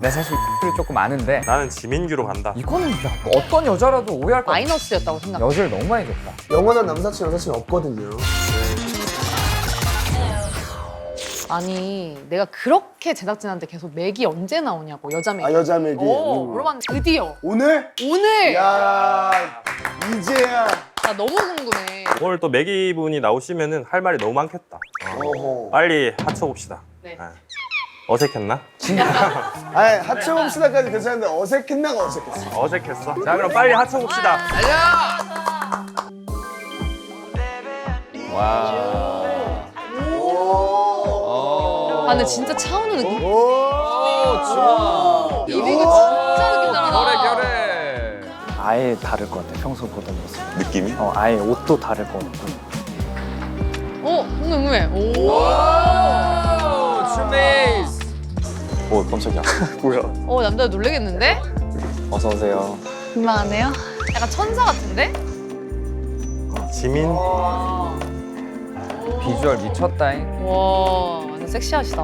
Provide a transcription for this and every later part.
내 사실 를 조금 아는데 나는 지민규로 간다. 이거는 야, 어떤 여자라도 오해할 것 같아. 마이너스였다고 생각. 여자를 너무 많이 줬다. 영원한 남사친 여사친 없거든요. 아니 내가 그렇게 제작진한테 계속 맥이 언제 나오냐고 여자 맥. 아 여자 맥이. 물어봤는데 드디어 오늘? 오늘. 야 이제야. 나 너무 궁금해. 오늘 또 매기 분이 나오시면은 할 말이 너무 많겠다. 어허. 빨리 합쳐봅시다. 네. 어색했나? 아니 하체봅시다까지 괜찮은데 어색했나가 어색했어. 어색했어. 자 그럼 빨리 합쳐봅시다. 와. 아 근데 진짜 차은우 느낌. 오. 좋아. 이미가 진짜 느낌 나다. 결해 결해. 아예 다를 것 같아, 평소 보던 모습. 느낌이? 아예 옷도 다를 것 같고. 궁금해. 오. 춤메이스. 오, 깜짝이야. 뭐야? 남자 놀래겠는데? 어서 오세요. 민망하네요. 약간 천사 같은데? 지민. 비주얼 미쳤다잉. 와, 완전 섹시하시다.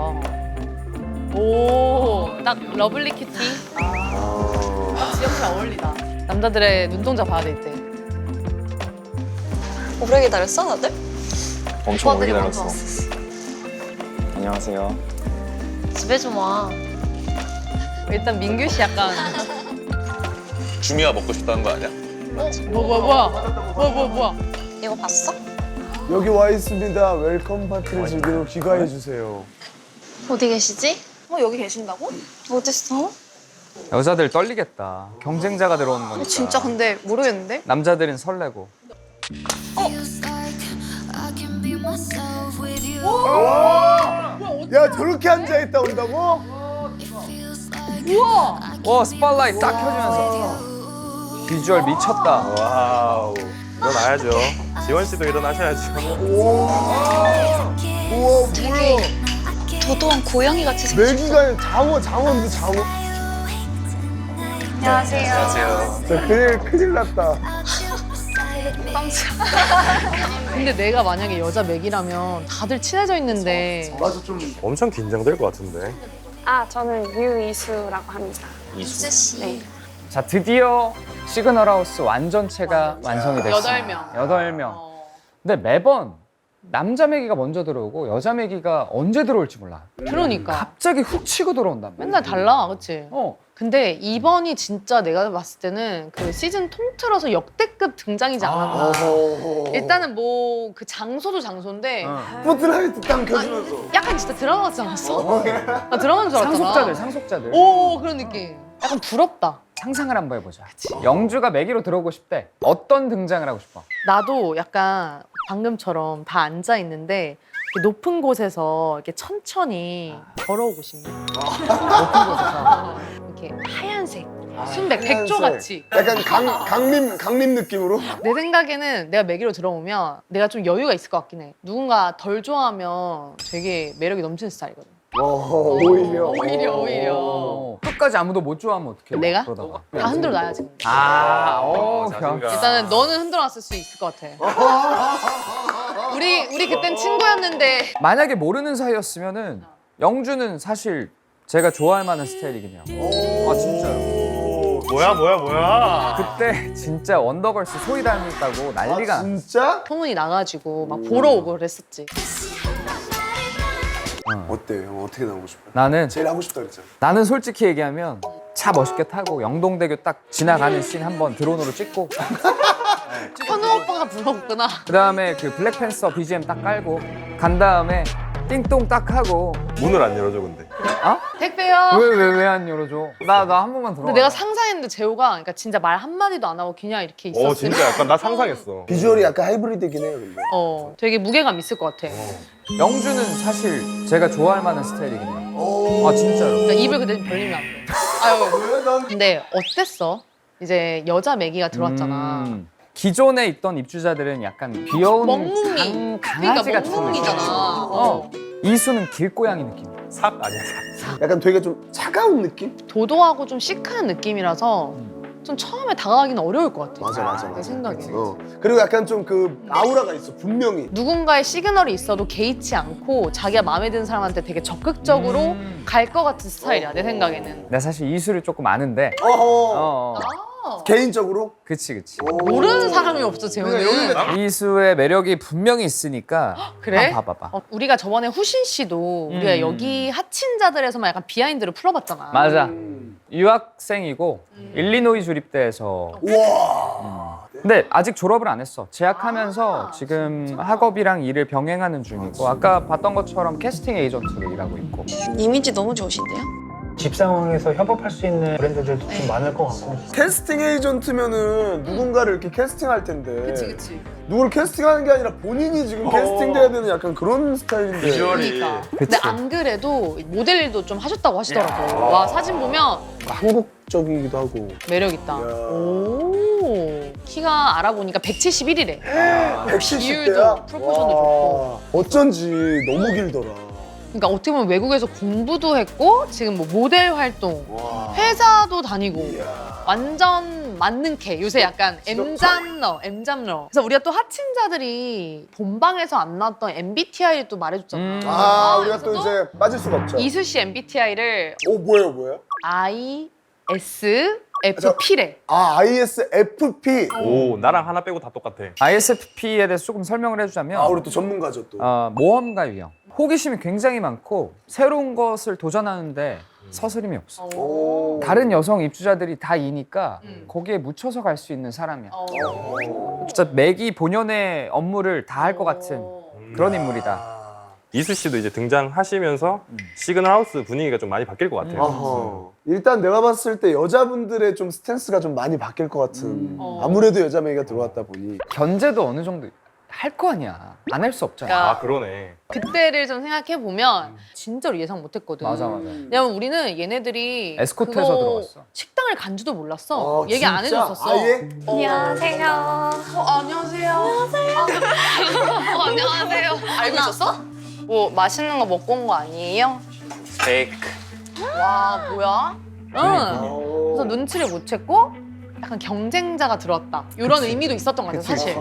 오, 딱 러블리 큐티. 딱 지영씨랑 어울리다. 남자들의 눈동자 봐야 돼 이때. 오래 기다렸어, 다들? 엄청 오래 오빠들이 기다렸어. 먼저 왔었어. 안녕하세요. 집에 좀 와. 일단 민규 씨 약간 주미가 먹고 싶다는 거 아니야? 뭐야? 이거 봤어? 여기 와 있습니다. 웰컴 파티를 즐기러 귀가해 주세요. 어디 계시지? 여기 계신다고? 어딨어? 여자들 떨리겠다. 경쟁자가 들어오는 거니까. 진짜 근데 모르겠는데? 남자들은 설레고. 야 저렇게 앉아 있다 온다고? 와 스팟라이트 딱 켜지면서. 비주얼 미쳤다. 와우. 일어나야죠. 지원 씨도 일어나셔야죠. 우와 뭐야? 도도한 고양이 같이 생겼어. 매기가 장어인데 장어. 안녕하세요. 안녕하세요. 자 큰일 났다. 근데 내가 만약에 여자 맥이라면 다들 친해져 있는데 맞아 좀. 엄청 긴장될 것 같은데. 아, 저는 유이수라고 합니다. 이수 씨. 네. 자 드디어 시그널 하우스 완전체가 완성이 됐어. 8명. 8명. 근데 매번 남자 매기가 먼저 들어오고 여자 매기가 언제 들어올지 몰라. 그러니까 갑자기 훅 치고 들어온단 말이야. 맨날 달라, 그치? 어. 근데 이번이 진짜 내가 봤을 때는 그 시즌 통틀어서 역대급 등장이지 않았나. 어허. 일단은 뭐 그 장소도 장소인데 스포트라이트 딱 켜주면서. 약간 진짜 드라마 같지 않았어? 나 드라마인 줄 알았잖아. 상속자들. 오, 그런 느낌. 약간 부럽다. 상상을 한번 해보자. 영주가 매기로 들어오고 싶대. 어떤 등장을 하고 싶어? 나도 약간 방금처럼 다 앉아 있는데 높은 곳에서 이렇게 천천히 걸어오고 싶네. 높은 곳에서 이렇게 하얀색 순백 백조 같이. 약간 강림 느낌으로. 내 생각에는 내가 매기로 들어오면 내가 좀 여유가 있을 것 같긴 해. 누군가 덜 좋아하면 되게 매력이 넘치는 스타일이거든. 오히려. 오히려. 끝까지 아무도 못 좋아하면 어떡해? 내가? 그러다가. 다 흔들어 놔야지. 근데. 그냥. 일단은 너는 흔들어 놨을 수 있을 것 같아. 우리 그땐 친구였는데. 만약에 모르는 사이였으면은 영주는 사실 제가 좋아할 만한 스타일이긴 해요. 아 진짜요. 뭐야? 그때 진짜 원더걸스 소희 닮았다고 난리가 났어. 진짜? 소문이 나가지고 막 보러 오고 그랬었지. 어때요? 어떻게 나오고 싶어요? 나는 제일 하고 싶다 그랬잖아. 나는 솔직히 얘기하면 차 멋있게 타고 영동대교 딱 지나가는 씬 한번 드론으로 찍고 현우 오빠가 부러웠구나. 그다음에 그 블랙팬서 BGM 딱 깔고 간 다음에 띵동 딱 하고 문을 안 열어줘 근데. 택배요. 왜 안 열어줘? 나 한 번만 들어와. 근데 내가 상상했는데 재호가 그러니까 진짜 말 한마디도 안 하고 그냥 이렇게 있었으면 진짜 약간 나 상상했어. 비주얼이 약간 하이브리드긴 해요 근데. 되게 무게감 있을 것 같아. 영주는 사실 제가 좋아할 만한 스타일이긴 해요. 아 진짜로. 그러니까 입을 그대로 벌리면 안 돼. 아유. 근데 어땠어? 이제 여자 매기가 들어왔잖아. 기존에 있던 입주자들은 약간 귀여운 멍뭉이. 강아지 그러니까 같은 멍뭉이잖아. 느낌. 이수는 길고양이 느낌. 삽 아니야 삽. 약간 되게 좀 차가운 느낌? 도도하고 좀 시크한 느낌이라서 좀 처음에 다가가기는 어려울 것 같아. 맞아. 내 생각에. 그리고 약간 좀 그 아우라가 있어 분명히. 누군가의 시그널이 있어도 개의치 않고 자기가 마음에 드는 사람한테 되게 적극적으로 갈 것 같은 스타일이야 내 생각에는. 나 사실 이수를 조금 아는데. 어허. 어. 개인적으로? 그치. 모르는 사람이 없어 재훈은. 이수의 매력이 분명히 있으니까. 그래? 한번 봐봐봐. 우리가 저번에 후신 씨도 우리가 여기 하친자들에서만 약간 비하인드를 풀어봤잖아. 맞아. 유학생이고 일리노이 주립대에서. 우와. 근데 아직 졸업을 안 했어. 재학하면서 지금 학업이랑 일을 병행하는 중이고 아까 봤던 것처럼 캐스팅 에이전트로 일하고 있고. 이미지 너무 좋으신데요? 집 상황에서 협업할 수 있는 브랜드들도 좀 많을 것 같고. 캐스팅 에이전트면은 누군가를 이렇게 캐스팅할 텐데. 그치. 누구를 캐스팅하는 게 아니라 본인이 지금 캐스팅돼야 되는 약간 그런 스타일인데. 그러니까. 근데 안 그래도 모델도 좀 하셨다고 하시더라고. 와 사진 보면 한국적이기도 하고. 매력 있다. 오. 키가 알아보니까 171이래. 170대야? 비율도 프로포션도 좋고. 어쩐지 너무 길더라. 그러니까 어떻게 보면 외국에서 공부도 했고 지금 뭐 모델 활동, 회사도 다니고 완전 맞는 캐. 요새 약간 M잡러. 그래서 우리가 또 하친자들이 본방에서 안 나왔던 MBTI를 또 말해줬잖아. 우리가 또 이제 빠질 수가 없죠. 이수 씨 MBTI를 뭐예요? ISFP래. ISFP. 오 나랑 하나 빼고 다 똑같아. ISFP에 대해서 조금 설명을 해주자면 우리 또 전문가죠 또. 모험가 유형. 호기심이 굉장히 많고 새로운 것을 도전하는데 서스림이 없어. 오. 다른 여성 입주자들이 다 이니까 거기에 묻혀서 갈 수 있는 사람이야. 진짜 매기 본연의 업무를 다 할 것 같은 그런 인물이다. 이수 씨도 이제 등장하시면서 시그널 하우스 분위기가 좀 많이 바뀔 것 같아요. 어허. 일단 내가 봤을 때 여자분들의 좀 스탠스가 좀 많이 바뀔 것 같은. 아무래도 여자 매기가 들어왔다 보니. 견제도 어느 정도 할 거 아니야. 안 할 수 없잖아. 그러니까 아 그러네. 그때를 좀 생각해 보면 진짜로 예상 못했거든. 맞아. 왜냐면 우리는 얘네들이 에스코트에서 그거 들어왔어. 식당을 간 줄도 몰랐어. 얘기 진짜? 안 해줬었어. 아예? 안녕하세요. 안녕하세요. 안녕하세요. 알고 있었어? 뭐 맛있는 거 먹고 온 거 아니에요? 스테이크. 와 뭐야? 응. 그래서 눈치를 못 챘고 약간 경쟁자가 들어왔다. 이런 의미도 있었던 것 같아 사실.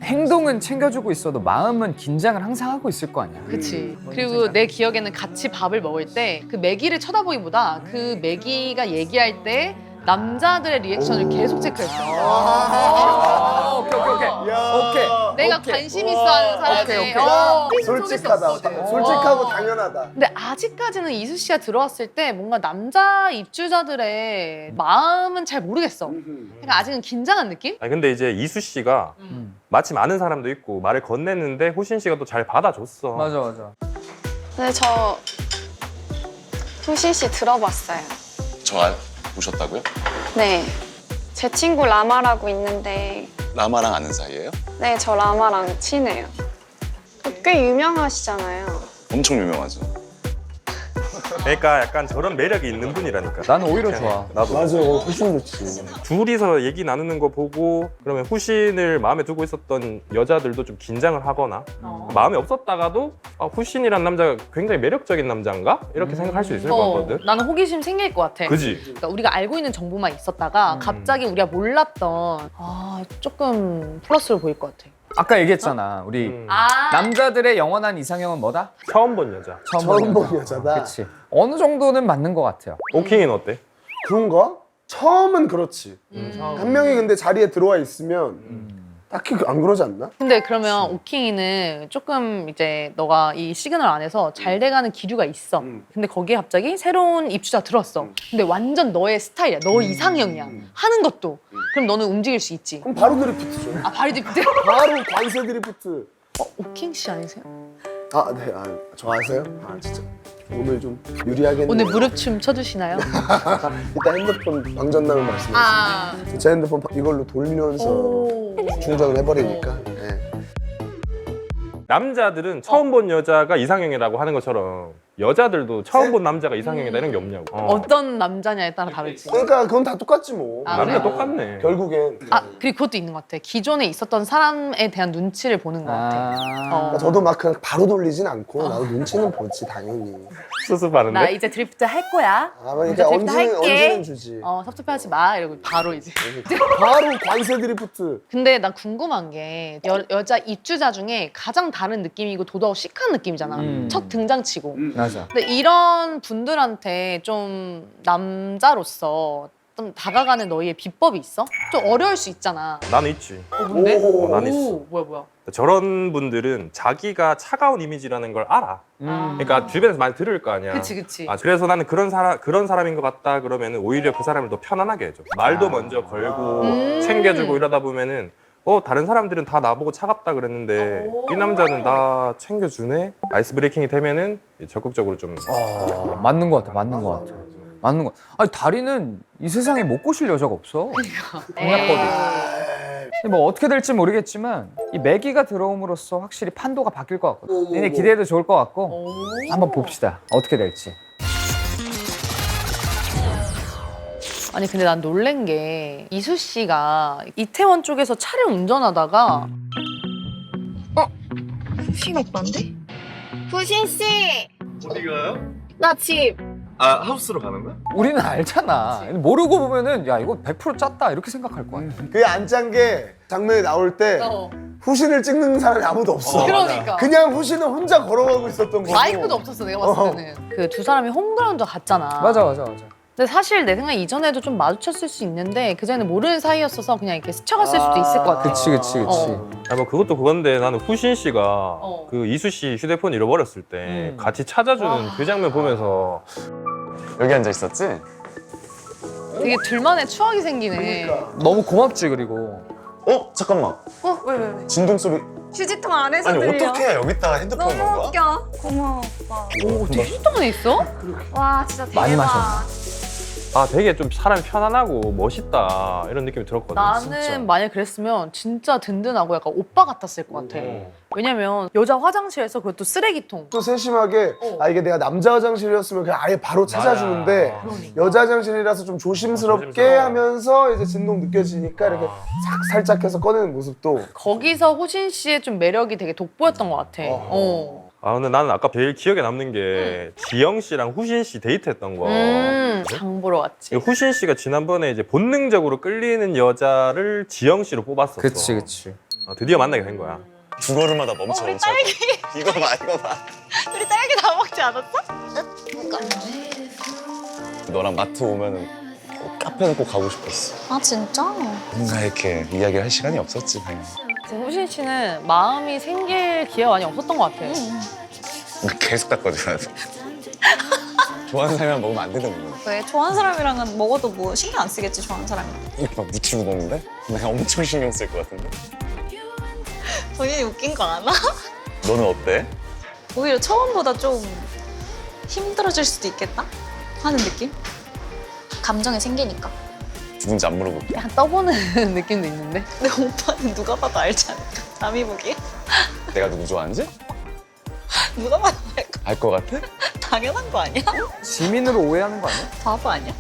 행동은 챙겨주고 있어도 마음은 긴장을 항상 하고 있을 거 아니야. 그치. 그리고 내 기억에는 같이 밥을 먹을 때 그 매기를 쳐다보기보다 그 매기가 얘기할 때 남자들의 리액션을 계속 체크했어. 오케이. 내가 관심 있어 하는 사람이 솔직하다. 솔직하고 당연하다. 근데 아직까지는 이수 씨가 들어왔을 때 뭔가 남자 입주자들의 마음은 잘 모르겠어. 그러니까 아직은 긴장한 느낌? 아니 근데 이제 이수 씨가 마침 아는 사람도 있고 말을 건넸는데 호신 씨가 또 잘 받아줬어. 맞아. 네, 저 후신 씨 들어봤어요. 저 보셨다고요? 네. 제 친구 라마라고 있는데 라마랑 아는 사이예요? 네, 저 라마랑 친해요. 꽤 유명하시잖아요. 엄청 유명하죠. 그러니까 약간 저런 매력이 있는 분이라니까. 나는 오히려 좋아. 나도. 맞아. 훨씬 좋지. 둘이서 얘기 나누는 거 보고 그러면 후신을 마음에 두고 있었던 여자들도 좀 긴장을 하거나 마음에 없었다가도 후신이란 남자가 굉장히 매력적인 남자인가? 이렇게 생각할 수 있을 것 같거든. 나는 호기심 생길 것 같아. 그지? 그러니까 우리가 알고 있는 정보만 있었다가 갑자기 우리가 몰랐던 조금 플러스로 보일 것 같아. 아까 얘기했잖아. 우리 남자들의 영원한 이상형은 뭐다? 처음 본 여자. 처음 본 여자다. 그렇지. 어느 정도는 맞는 것 같아요. 오킹이는 어때? 그런가? 처음은 그렇지. 한 명이 근데 자리에 들어와 있으면 딱히 안 그러지 않나? 근데 그러면 오킹이는 조금 이제 너가 이 시그널 안에서 잘 돼가는 기류가 있어. 근데 거기에 갑자기 새로운 입주자 들어왔어. 근데 완전 너의 스타일이야. 너 이상형이야. 하는 것도. 그럼 너는 움직일 수 있지. 그럼 바로 드리프트죠. 바로 드리프트. 바로 관세 드리프트. 오킹 씨 아니세요? 네. 저 아세요? 진짜. 오늘 좀 유리하겠네요. 오늘 무릎춤 쳐주시나요? 이따 핸드폰 방전나면 말씀해주세요. 제 핸드폰 이걸로 돌면서 충전을 해버리니까. 네. 남자들은 처음 본 여자가 이상형이라고 하는 것처럼 여자들도 처음 본 남자가 이상형이다 이런 게 없냐고. 어떤 남자냐에 따라 다르지. 그러니까 그건 다 똑같지 뭐. 아, 남자 그래? 똑같네. 결국엔. 아 그리고 그것도 있는 것 같아. 기존에 있었던 사람에 대한 눈치를 보는 것 같아. 그러니까 저도 막 그냥 바로 돌리진 않고 나도 눈치는 보지 당연히. 수습하는데. 나 이제 드리프트 할 거야. 아, 그러니까 드리프트 할게. 언제는 주지. 섭섭해하지 마. 이러고 바로 이제. 바로 관세 드리프트. 근데 난 궁금한 게 여자 입주자 중에 가장 다른 느낌이고 도덕 시크한 느낌이잖아. 첫 등장치고. 맞아. 근데 이런 분들한테 좀 남자로서 좀 다가가는 너희의 비법이 있어? 좀 어려울 수 있잖아. 나는 있지. 뭔데? 난 있어. 뭐야? 저런 분들은 자기가 차가운 이미지라는 걸 알아. 그러니까 주변에서 많이 들을 거 아니야. 그치. 아, 그래서 나는 그런 사람인 것 같다 그러면 오히려 그 사람을 더 편안하게 해줘. 말도 먼저 걸고 챙겨주고 이러다 보면은 다른 사람들은 다 나보고 차갑다 그랬는데 이 남자는 나 챙겨주네? 아이스 브레이킹이 되면은 적극적으로 좀. 맞는 것 같아. 맞는 거. 아니 다리는 이 세상에 못 꼬실 여자가 없어. 공약법이. 근데 뭐 어떻게 될지 모르겠지만 이 매기가 들어옴으로써 확실히 판도가 바뀔 것 같거든. 니네 기대해도 좋을 것 같고 한번 봅시다. 어떻게 될지. 아니 근데 난 놀란 게 이수 씨가 이태원 쪽에서 차를 운전하다가 후신 오빠인데? 후신 씨! 어디 가요? 나 집! 아, 하우스로 가는 거야? 우리는 알잖아. 모르고 보면은 야 이거 100% 짰다 이렇게 생각할 거야. 그게 안 짠 게 장면이 나올 때 후신을 찍는 사람이 아무도 없어. 그러니까. 그냥 후신은 혼자 걸어가고 있었던 거고. 마이크도 없었어 내가 봤을 때는. 그 두 사람이 홈그라운드 갔잖아. 맞아. 근데 사실 내 생각에 이전에도 좀 마주쳤을 수 있는데 그전에는 모르는 사이였어서 그냥 이렇게 스쳐갔을 수도 있을 것 같아. 그치. 아, 뭐 그것도 그건데 나는 후신 씨가 그 이수 씨 휴대폰 잃어버렸을 때 같이 찾아주는 그 장면 보면서 여기 앉아 있었지? 되게 둘만의 추억이 생기네. 너무 고맙지 그리고. 잠깐만. 왜? 진동 소리. 휴지통 안에서 아니, 들려. 어떻게 여기다가 핸드폰 넣은 너무 거야? 웃겨. 고마워, 오빠. 오, 되게 휴대폰에 있어? 와, 진짜 대박. 많이 마셨네. 아 되게 좀 사람이 편안하고 멋있다 이런 느낌이 들었거든. 나는 만약 그랬으면 진짜 든든하고 약간 오빠 같았을 것 같아. 왜냐면 여자 화장실에서 그것도 쓰레기통. 또 세심하게 이게 내가 남자 화장실이었으면 그냥 아예 바로 찾아주는데 여자 화장실이라서 좀 조심스럽게 하면서 이제 진동 느껴지니까 이렇게 살짝 해서 꺼내는 모습도 거기서 후신 씨의 좀 매력이 되게 돋보였던 것 같아. 아 근데 나는 아까 제일 기억에 남는 게 지영 씨랑 후신 씨 데이트했던 거. 장 보러 왔지. 후신 씨가 지난번에 이제 본능적으로 끌리는 여자를 지영 씨로 뽑았었어. 그치. 드디어 만나게 된 거야. 두 걸음마다 멈춰. 우리 딸기. 이거 봐. 우리 딸기 다 먹지 않았어? 너랑 마트 오면은 카페는 꼭 가고 싶었어. 아, 진짜? 뭔가 이렇게 이야기할 시간이 없었지, 당연히. 후신 씨는 마음이 생길 기회가 많이 없었던 것 같아. 계속 닦거든. 좋아하는 사람이랑 먹으면 안 되는 거야. 왜? 좋아하는 사람이랑은 먹어도 뭐 신경 안 쓰겠지, 좋아하는 사람이. 이렇게 막 묻히고 먹는데? 내가 엄청 신경 쓸 것 같은데? 본인이 웃긴 거 아나? 너는 어때? 오히려 처음보다 좀 힘들어질 수도 있겠다? 하는 느낌? 감정이 생기니까. 누군지 안 물어볼게. 약간 떠보는 느낌도 있는데. 근데 오빠는 누가 봐도 알지 않을까? 남이 보기에? 내가 누구 좋아하는지? 누가 봐도 알까? 알 것 같아? 당연한 거 아니야? 지민으로 오해하는 거 아니야? 바보 아니야?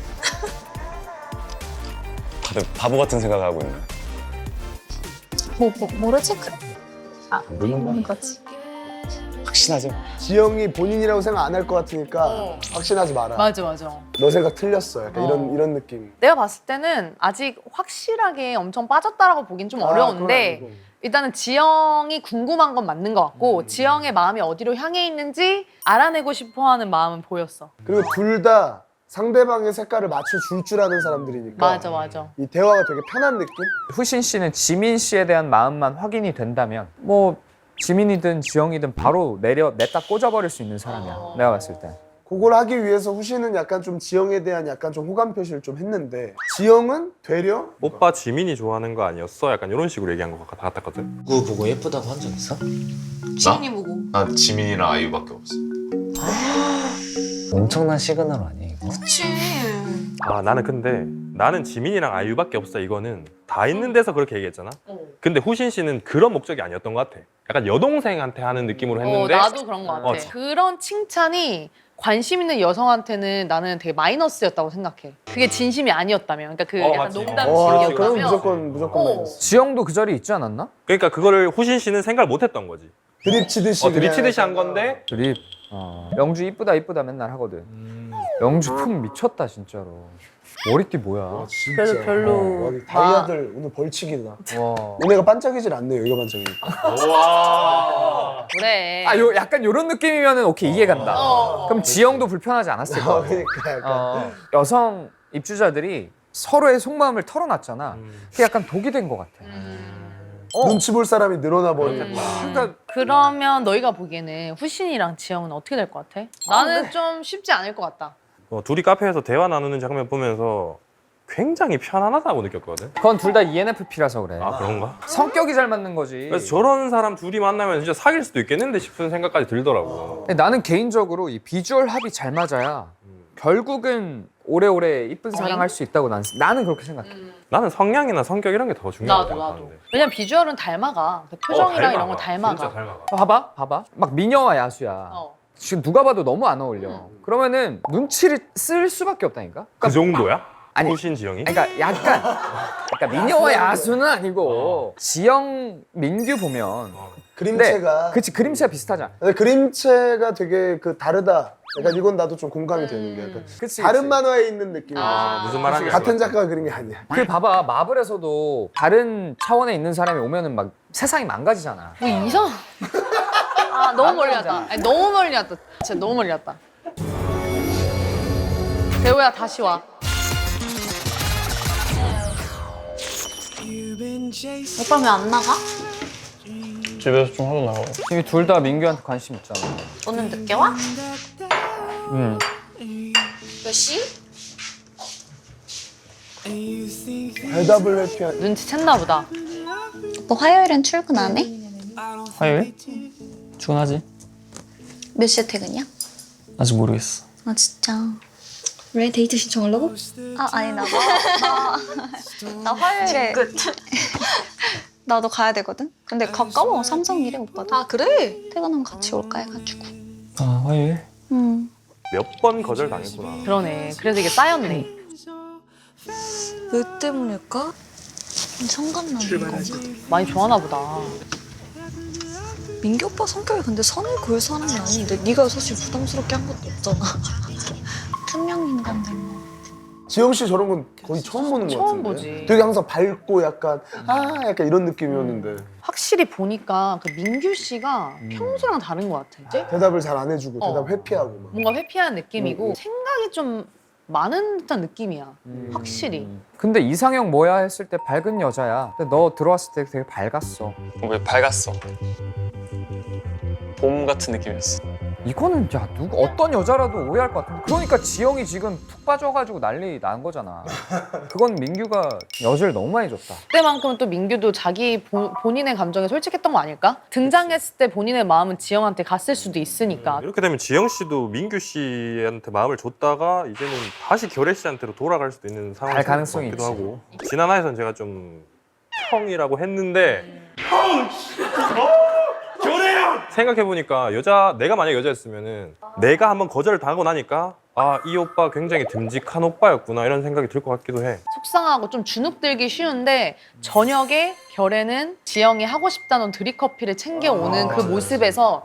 다들 바보 같은 생각을 하고 있네. 모르지? 모르는 거지. 확신하지 마. 지영이 본인이라고 생각 안 할 것 같으니까 확신하지 마라. 맞아. 너 생각 틀렸어. 약간 이런 느낌. 내가 봤을 때는 아직 확실하게 엄청 빠졌다라고 보긴 좀 어려운데 그건 아니고. 일단은 지영이 궁금한 건 맞는 것 같고 지영의 마음이 어디로 향해 있는지 알아내고 싶어하는 마음은 보였어. 그리고 둘 다 상대방의 색깔을 맞춰줄 줄 아는 사람들이니까 맞아. 이 대화가 되게 편한 느낌? 후신 씨는 지민 씨에 대한 마음만 확인이 된다면 뭐 지민이든 지영이든 바로 냈다 꽂아버릴 수 있는 사람이야. 내가 봤을 때. 그걸 하기 위해서 후신은 약간 좀 지영에 대한 약간 좀 호감 표시를 좀 했는데 지영은 되려 오빠 지민이 좋아하는 거 아니었어? 약간 이런 식으로 얘기한 것 같았거든. 누구 보고 예쁘다고 한 적 있어? 지인이 보고. 난 지민이랑 아이유밖에 없어. 엄청난 시그널 아니야 이거? 그치. 아 나는 지민이랑 아이유밖에 없어 이거는 다 있는 데서 그렇게 얘기했잖아. 근데 후신 씨는 그런 목적이 아니었던 것 같아. 약간 여동생한테 하는 느낌으로 했는데 나도 그런 것 같아. 그런 칭찬이 관심 있는 여성한테는 나는 되게 마이너스였다고 생각해. 그게 진심이 아니었다면, 그러니까 그 약간 맞지. 와, 농담식이었다면. 그럼 무조건 마이너스. 지영도 그 자리에 있지 않았나? 그러니까 그거를 후신 씨는 생각을 못 했던 거지. 드립치듯이 드립치듯이 한 그냥 건데 드립. 영주 이쁘다 이쁘다 맨날 하거든. 영주 품 미쳤다 진짜로. 머리띠 뭐야? 진짜. 그래서 별로 와, 다이아들 오늘 벌칙이다. 와. 얘네가 반짝이질 않네요. 얘가 반짝이니까. 와. 그래. 약간 요런 느낌이면은 오케이 이해간다. 그럼 지영도 불편하지 않았을 거야. 그러니까 약간 여성 입주자들이 서로의 속마음을 털어놨잖아. 그게 약간 독이 된 것 같아. 눈치 볼 사람이 늘어나 버리는. 그러니까 그러면 너희가 보기에는 후신이랑 지영은 어떻게 될 것 같아? 나는 좀 쉽지 않을 것 같다. 둘이 카페에서 대화 나누는 장면 보면서 굉장히 편안하다고 느꼈거든. 그건 둘 다 ENFP라서 그래. 아 그런가? 성격이 잘 맞는 거지. 그래서 저런 사람 둘이 만나면 진짜 사귈 수도 있겠는데 싶은 생각까지 들더라고. 근데 나는 개인적으로 이 비주얼 합이 잘 맞아야 결국은 오래오래 이쁜 사랑할 수 있다고 나는 그렇게 생각해. 나는 성향이나 성격 이런 게 더 중요하다고 나도. 생각하는데. 왜냐면 비주얼은 닮아가. 그 표정이랑 이런 거 진짜 닮아가. 닮아가. 봐봐. 막 미녀와 야수야. 지금 누가 봐도 너무 안 어울려. 그러면은 눈치를 쓸 수밖에 없다니까. 그 정도야? 아니, 후신 지영이? 그러니까 약간 그러니까 미녀와 야수는 아니고 지영, 민규 보면 그림체가. 그치 그림체가 비슷하잖아. 근데 그림체가 되게 그 다르다. 약간 이건 나도 좀 공감이 되는 게 약간 그치, 다른 그치. 만화에 있는 느낌. 무슨 말 하는지 같은 알것 작가가 그린 게 아니야. 그 봐봐 마블에서도 다른 차원에 있는 사람이 오면은 막 세상이 망가지잖아. 뭐 이상. 아 너무 멀리 갔다. 아니, 너무 멀리 갔다. 진짜 너무 멀리 갔다. 대호야 다시 와. 오빠 왜 안 나가? 집에서 좀 하고 나가고. 지금 둘 다 민규한테 관심 있잖아. 오늘 늦게 와? 응. 몇 시? 대답을 회피한. 눈치챘나 보다. 오빠 화요일엔 출근 안 해? 화요일? 출근하지? 몇 시에 퇴근이야? 아직 모르겠어. 아 진짜. 왜 데이트 신청하려고? 아 아니 나 화요일에 나도 가야 되거든. 근데 가까워 삼성이래 오빠도. 아 그래? 퇴근하면 같이 올까 해가지고. 아, 화요일? 응. 몇 번 거절 당했구나. 그러네. 그래서 이게 쌓였네. 왜 때문일까? 성감나는 건가? 많이 좋아하나 보다. 민규 오빠 성격이 근데 선을 그을 사람이 아닌데 네가 사실 부담스럽게 한 것도 없잖아. 투명 인간들 뭐. 지영 씨 저런 건 거의 처음 보는 것 처음 같은데. 보지. 되게 항상 밝고 약간 약간 이런 느낌이었는데 확실히 보니까 그 민규 씨가 평소랑 다른 것 같아. 대답을 잘 안 해주고 어. 대답 회피하고 막. 뭔가 회피하는 느낌이고 생각이 좀 많은 듯한 느낌이야. 확실히. 근데 이상형 뭐야 했을 때 밝은 여자야. 근데 너 들어왔을 때 되게 밝았어. 왜 밝았어? 봄 같은 느낌이었어. 이거는 야 누구 어떤 여자라도 오해할 것 같은데. 그러니까 지영이 지금 푹 빠져가지고 난리 난 거잖아. 그건 민규가 여지를 너무 많이 줬다. 그때만큼은 또 민규도 자기 본인의 감정에 솔직했던 거 아닐까? 등장했을 때 본인의 마음은 지영한테 갔을 수도 있으니까. 이렇게 되면 지영 씨도 민규 씨한테 마음을 줬다가 이제는 다시 결혜 씨한테로 돌아갈 수도 있는 상황이 갈 가능성이 있기도 있지. 하고. 지난 화에선 제가 좀 형이라고 했는데 생각해보니까 내가 만약에 여자였으면은 내가 한번 거절을 당하고 나니까 아, 이 오빠 굉장히 듬직한 오빠였구나 이런 생각이 들 것 같기도 해. 속상하고 좀 주눅들기 쉬운데 저녁에 결에는 지영이 하고 싶다는 드립커피를 챙겨오는 그 모습에서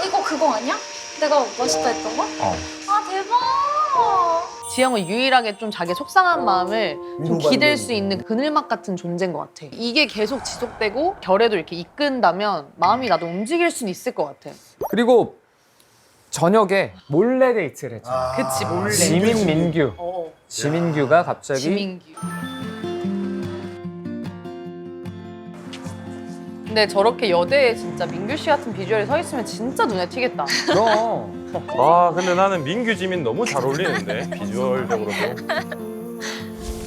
이거 그거 아니야? 내가 맛있다 했던 거? 아 대박. 지영은 유일하게 좀 자기 속상한 마음을 좀 위로받는. 기댈 수 있는 그늘막 같은 존재인 것 같아. 이게 계속 지속되고 결에도 이렇게 이끈다면 마음이 나도 움직일 수는 있을 것 같아. 그리고 저녁에 몰래 데이트를 했잖아. 그치 몰래. 지민 민규. 어, 지민규가 갑자기 지민규. 근데 저렇게 여대에 진짜 민규 씨 같은 비주얼이 서 있으면 진짜 눈에 튀겠다. 그럼 아 근데 나는 민규 지민 너무 잘 어울리는데 비주얼적으로도.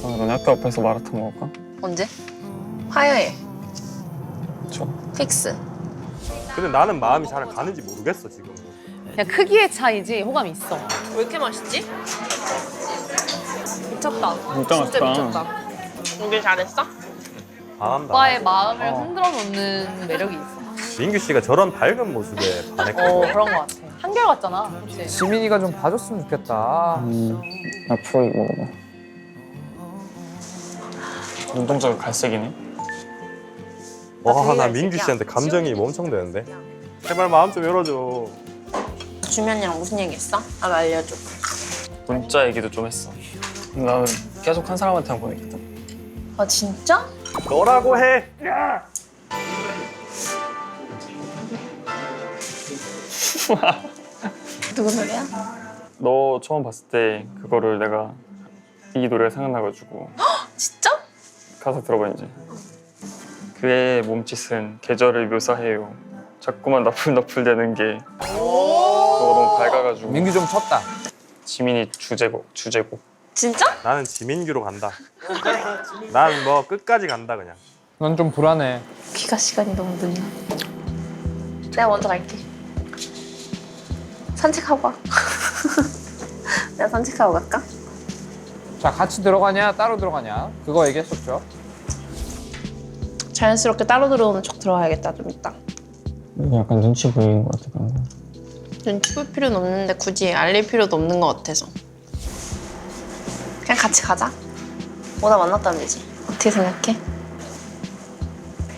너네 학교 앞에서 마라탕 먹을까? 언제? 화요일. 좋아. 픽스. 근데 나는 마음이 잘 가는지 모르겠어 지금. 그냥 크기의 차이지 호감이 있어. 왜 이렇게 맛있지? 미쳤다. 진짜 맛있다. 미쳤다. 오길 잘했어? 반한다. 오빠의 마음을 흔들어 놓는 매력이 있어. 민규 씨가 저런 밝은 모습에 반했거든. 그런 것 같아. 한결같잖아. 그치? 지민이가 좀 봐줬으면 좋겠다. 앞으로 이거 먹어봐. 눈동자가 갈색이네. 와, 나 민규 씨한테 감정이 엄청 되는데. 제발 마음 좀 열어줘. 주면이랑 무슨 얘기했어? 나도 알려줘. 문자 얘기도 좀 했어. 나는 계속 한 사람한테만 보냈거든. 아 진짜? 너라고 해. 누구 노래야? 너 처음 봤을 때 그거를 내가 이 노래가 생각나가지고 진짜? 가사 들어봐 이제. 그의 몸짓은 계절을 묘사해요. 자꾸만 나풀나풀대는 게 너가 너무 밝아가지고. 민규 좀 쳤다. 지민이 주제곡. 진짜? 나는 지민규로 간다. 난 뭐 끝까지 간다 그냥. 넌 좀 불안해. 귀가 시간이 너무 늦나? 내가 먼저 갈게. 산책하고 와. 내가 산책하고 갈까? 자, 같이 들어가냐 따로 들어가냐 그거 얘기했었죠. 자연스럽게 따로 들어오는 척 들어가야겠다 좀 이따. 약간 눈치 보이는 것 같아 방금. 눈치 볼 필요는 없는데 굳이 알릴 필요도 없는 것 같아서. 그냥 같이 가자. 오다 만났다면 되지. 어떻게 생각해?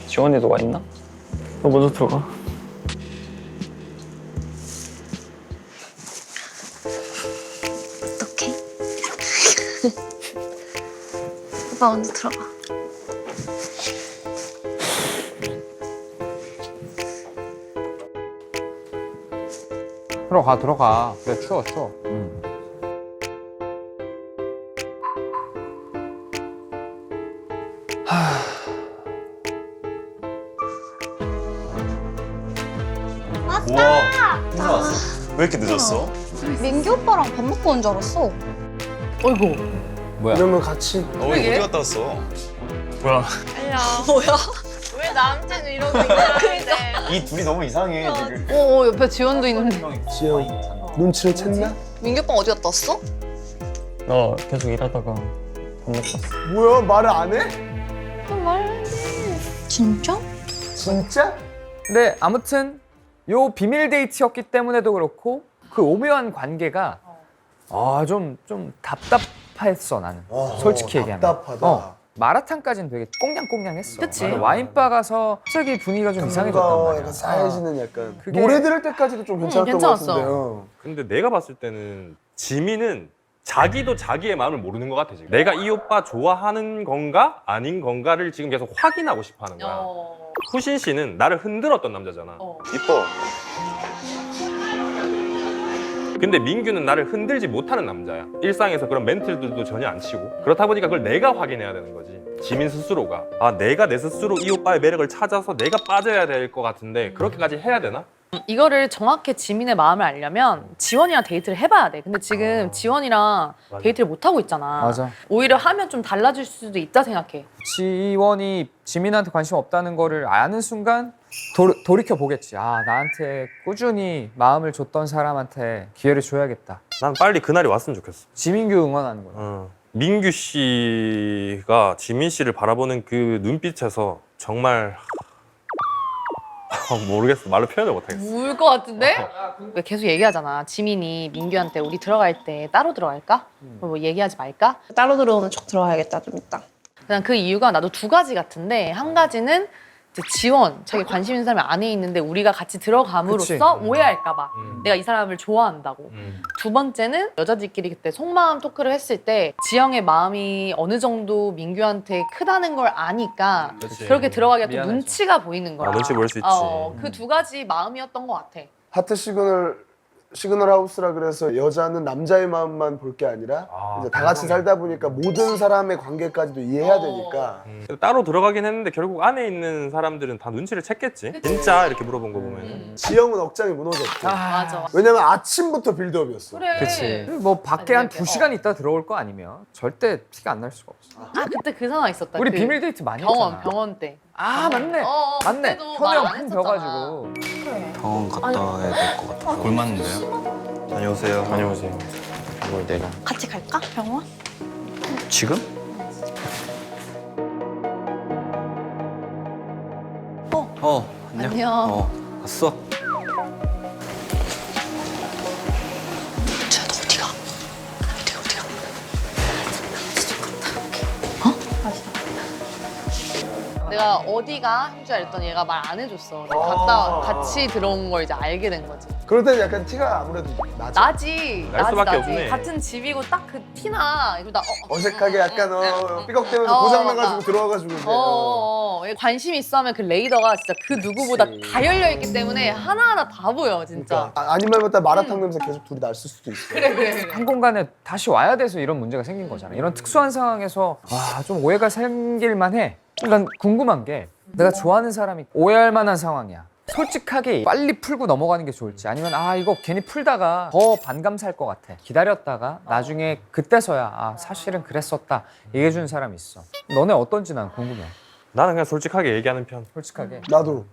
지원이도 와 있나? 너 먼저 들어가. 어떡해? 오빠 먼저 들어가. 들어가. 그래, 추워. 우와, 혼자 왔어? 왜 이렇게 늦었어? 민규 오빠랑 밥 먹고 온 줄 알았어. 어이구. 뭐야? 이러면 같이 어디 갔다 왔어? 뭐야? 뭐야? 왜 나한테는 이러고 있냐? 그러니까. 이 둘이 너무 이상해 지금. 오, 옆에 지원도 있는데. 지영 눈치를 챘나? 민규 오빠 어디 갔다 왔어? 나 계속 일하다가 밥 먹고 왔어. 뭐야 말을 안 해? 진짜? 진짜? 근데 아무튼 요 비밀 데이트였기 때문에도 그렇고 그 오묘한 관계가 좀 답답했어 나는. 솔직히 얘기하면. 답답하다. 마라탕까지는 되게 꽁냥꽁냥했어. 그치. 나는 와인바 가서 갑자기 분위기가 좀 이상해졌단 뭔가 말이야. 약간 싸해지는 약간 그게- 노래 들을 때까지도 좀 괜찮았던 것 괜찮았어. 같은데요. 근데 내가 봤을 때는 지민은 자기도 자기의 마음을 모르는 것 같아 지금. 내가 이 오빠 좋아하는 건가 아닌 건가를 지금 계속 확인하고 싶어하는 거야. 후신 씨는 나를 흔들었던 남자잖아. 이뻐. 근데 민규는 나를 흔들지 못하는 남자야. 일상에서 그런 멘틀들도 전혀 안 치고. 그렇다 보니까 그걸 내가 확인해야 되는 거지. 지민 스스로가. 내가 내 스스로 이 오빠의 매력을 찾아서 내가 빠져야 될 것 같은데 그렇게까지 해야 되나? 이거를 정확히 지민의 마음을 알려면 지원이랑 데이트를 해봐야 돼. 근데 지금 지원이랑 맞아. 데이트를 못 하고 있잖아. 맞아. 오히려 하면 좀 달라질 수도 있다 생각해. 지원이 지민한테 관심 없다는 거를 아는 순간 돌이켜 보겠지. 나한테 꾸준히 마음을 줬던 사람한테 기회를 줘야겠다. 난 빨리 그날이 왔으면 좋겠어. 지민규 응원하는 거야. 민규 씨가 지민 씨를 바라보는 그 눈빛에서 정말 모르겠어. 말로 표현을 못하겠어. 울 것 같은데? 왜 계속 얘기하잖아. 지민이 민규한테 우리 들어갈 때 따로 들어갈까? 뭐 얘기하지 말까? 따로 들어오는 척 들어가야겠다 좀 이따. 그냥 그 이유가 나도 두 가지 같은데 한 가지는 이제 지원, 자기 관심 있는 사람이 안에 있는데 우리가 같이 들어감으로써 그치. 오해할까 봐. 내가 이 사람을 좋아한다고. 두 번째는 여자들끼리 그때 속마음 토크를 했을 때 지영의 마음이 어느 정도 민규한테 크다는 걸 아니까 그치. 그렇게 들어가기가 또 미안하죠. 눈치가 보이는 거야. 눈치 보일 수 있지. 그 두 가지 마음이었던 것 같아. 하트 시그널 하우스라 그래서 여자는 남자의 마음만 볼 게 아니라 이제 다 같이 살다 보니까 모든 사람의 관계까지도 이해해야 되니까 따로 들어가긴 했는데 결국 안에 있는 사람들은 다 눈치를 챘겠지. 진짜 이렇게 물어본 거 보면. 지영은 억장이 무너졌고 맞아. 왜냐면 아침부터 빌드업이었어. 그래. 그치. 뭐 밖에 한 이렇게, 2시간 있다 들어올 거 아니면 절대 티가 안 날 수가 없어. 그때 그 상황 있었다. 우리 그 비밀 데이트 많이 병원 했잖아. 병원 때. 맞네. 맞네. 그때도 현우 말 형 안 큰 했었잖아. 벼가지고. 병원 갔다 와야 될 것 같아. 볼 맞는데요? 다녀오세요. 다녀오세요. 뭘 내려? 같이 갈까? 병원? 지금? 안녕. 갔어? 내가 어디가 hin주야 이랬더니 얘가 말 안 해줬어. 갔다 같이 들어온 걸 이제 알게 된 거지. 그럴 때는 약간 티가 아무래도 나죠. 나지. 날 수밖에 없네. 같은 집이고 딱 그 티나. 이러다 어색하게 약간 삐걱대면서 고장나가지고 들어와가지고 이제. 관심 있어 하면 그 레이더가 진짜 그 누구보다 다 열려 있기 때문에 하나하나 다 보여 진짜. 그러니까. 아니면 맞다 마라탕 냄새 계속 둘이 날 수도 있어. 그래. 한 공간에 다시 와야 돼서 이런 문제가 생긴 거잖아. 이런 특수한 상황에서 좀 오해가 생길 만해. 난 궁금한 게 내가 좋아하는 사람이 오해할 만한 상황이야. 솔직하게 빨리 풀고 넘어가는 게 좋을지 아니면 이거 괜히 풀다가 더 반감 살 것 같아. 기다렸다가 나중에 그때서야 사실은 그랬었다 얘기해 주는 사람이 있어. 너네 어떤지 난 궁금해. 나는 그냥 솔직하게 얘기하는 편. 솔직하게. 나도.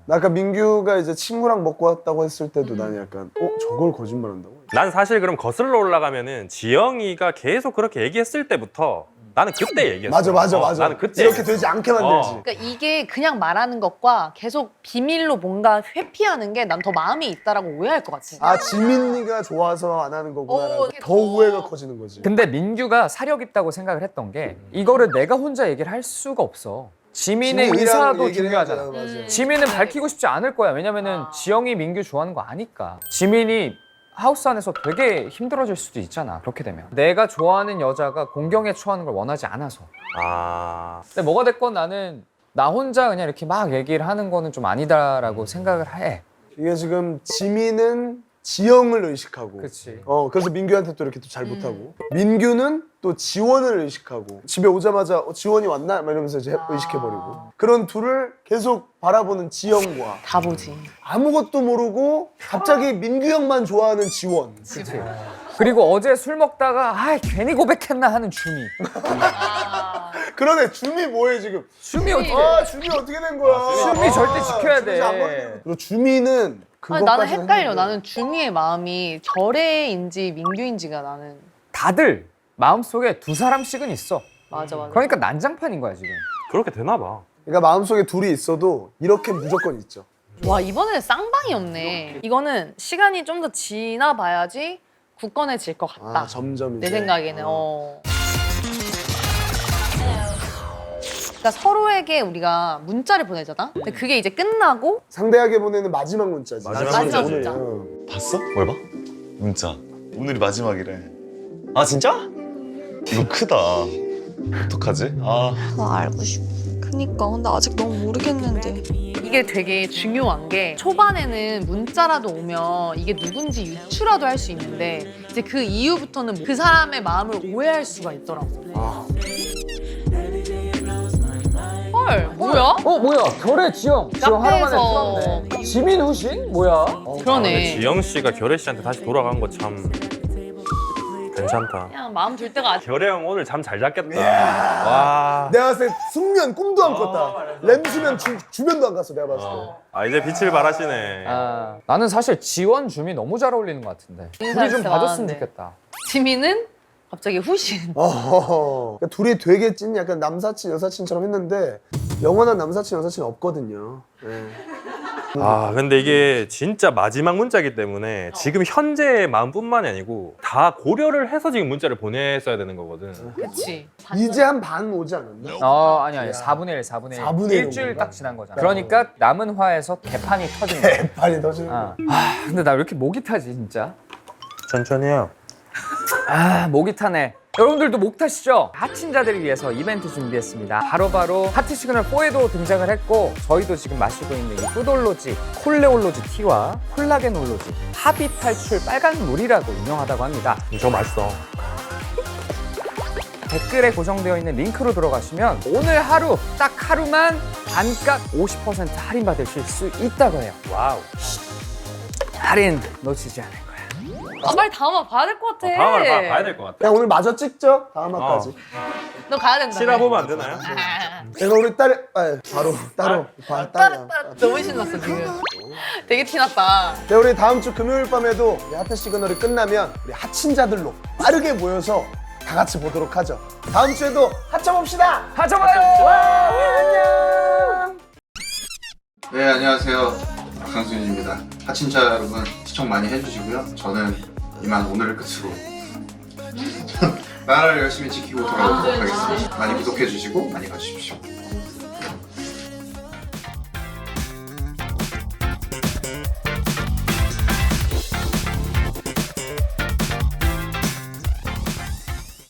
나 아까 민규가 이제 친구랑 먹고 왔다고 했을 때도 나는 약간 저걸 거짓말한다고? 난 사실 그럼 거슬러 올라가면은 지영이가 계속 그렇게 얘기했을 때부터 나는 그때 얘기했어. 맞아. 나는 그때 이렇게 되지 않게 만들지. 그러니까 이게 그냥 말하는 것과 계속 비밀로 뭔가 회피하는 게 난 더 마음이 있다라고 오해할 것 같아. 지민이가 좋아서 안 하는 거구나라고 이게 더 오해가 커지는 거지. 근데 민규가 사력 있다고 생각을 했던 게 이거를 내가 혼자 얘기를 할 수가 없어. 지민의 지민이랑 의사도 얘기를 중요하잖아. 해야 되잖아, 맞아. 지민은 밝히고 싶지 않을 거야. 왜냐면은 지영이 민규 좋아하는 거 아니까. 지민이 하우스 안에서 되게 힘들어질 수도 있잖아. 그렇게 되면 내가 좋아하는 여자가 공경에 처하는 걸 원하지 않아서. 근데 뭐가 됐건 나는 나 혼자 그냥 이렇게 막 얘기를 하는 거는 좀 아니다라고 생각을 해. 이게 지금 지민은 지영을 의식하고 그렇지. 그래서 민규한테 또 이렇게 또 잘 못하고 민규는 또 지원을 의식하고 집에 오자마자 지원이 왔나? 막 이러면서 이제 의식해버리고 그런 둘을 계속 바라보는 지영과 다 보지. 아무것도 모르고 갑자기 민규 형만 좋아하는 지원. 그치. 그리고 어제 술 먹다가 괜히 고백했나 하는 주미. 그러네. 주미 뭐해 지금? 주미 어떻게? 주미 어떻게 된 거야? 주미 절대 지켜야 주미 안 돼. 버리고. 그리고 주미는 나는 그것까지는 헷갈려. 했는데. 나는 주미의 마음이 결애인지 민규인지가 나는. 다들 마음속에 두 사람씩은 있어. 맞아. 그러니까 난장판인 거야 지금. 그렇게 되나 봐. 그러니까 마음속에 둘이 있어도 이렇게 무조건 있죠. 와 이번에는 쌍방이 없네. 이거는 시간이 좀 더 지나봐야지 굳건해질 것 같다. 점점 내 이제. 생각에는. 그러니까 서로에게 우리가 문자를 보내잖아. 근데 그게 이제 끝나고 상대에게 보내는 마지막 문자지. 마지막 문자. 오늘. 봤어? 뭘 봐? 문자. 오늘이 마지막이래. 아 진짜? 이거 크다. 어떡하지? 나 알고 싶어. 그니까 근데 아직 너무 모르겠는데. 이게 되게 중요한 게 초반에는 문자라도 오면 이게 누군지 유추라도 할 수 있는데 이제 그 이후부터는 그 사람의 마음을 오해할 수가 있더라고. 헐 뭐야? 뭐야? 결의 지영. 지영 하루 만에 카페에서. 풀었네. 지민 후신? 뭐야? 그러네. 지영 씨가 결혜 씨한테 다시 돌아간 거 참 괜찮다. 그냥 마음 둘 때가 아직. 결혜 형 오늘 잠 잘 잤겠다. 와. 내가 봤을 때 숙면 꿈도 안 꿨다. 램수면 주변도 안 갔어 내가 봤을 때. 이제 빛을 발하시네. 나는 사실 지원 줌이 너무 잘 어울리는 것 같은데. 둘이 좀 진짜 봐줬으면 많은데. 좋겠다. 지민은 갑자기 후신. 그러니까 둘이 되게 찐 약간 남사친 여사친처럼 했는데 영원한 남사친 여사친 없거든요. 네. 근데 이게 진짜 마지막 문자이기 때문에 지금 현재의 마음뿐만이 아니고 다 고려를 해서 지금 문자를 보냈어야 되는 거거든. 그치. 이제 한 반 오지 않았나? 아니 4분의 1, 4분의 1. 4분의 1 일주일 정도인가? 딱 지난 거잖아. 그러니까 남은 화에서 개판이 터진 거야. 발이 터지는 거. 근데 나 왜 이렇게 목이 타지 진짜? 천천히 해요. 목이 타네. 여러분들도 목 타시죠? 하친자들을 위해서 이벤트 준비했습니다. 바로 하트 시그널 4에도 등장을 했고 저희도 지금 마시고 있는 이 푸돌로지 콜레올로지 티와 콜라겐 올로지 합의 탈출 빨간 물이라고 유명하다고 합니다. 저거 맛있어. 댓글에 고정되어 있는 링크로 들어가시면 오늘 하루 딱 하루만 반값 50% 할인받으실 수 있다고 해요. 와우. 할인 놓치지 않을 거야. 빨리 다음 화 봐야 될 것 같아. 다음을 봐야 될 것 같아. 그냥 오늘 마저 찍죠? 다음 화까지. 너 가야 된다. 치라 보면 안 되나요? 내가 우리 딸 바로 따로 봐, 딸이야. 너무 신났어 지금. 되게 티났다. 네, 우리 다음 주 금요일 밤에도 우리 하트 시그널이 끝나면 우리 하친자들로 빠르게 모여서 다 같이 보도록 하죠. 다음 주에도 하쳐봅시다. 하정아요. 안녕. 네, 안녕하세요. 강수진입니다. 하친자 여러분 시청 많이 해주시고요. 저는 이만 오늘을 끝으로 나라를 열심히 지키고 돌아오도록 하겠습니다. 많이 구독해주시고 많이 봐주십시오.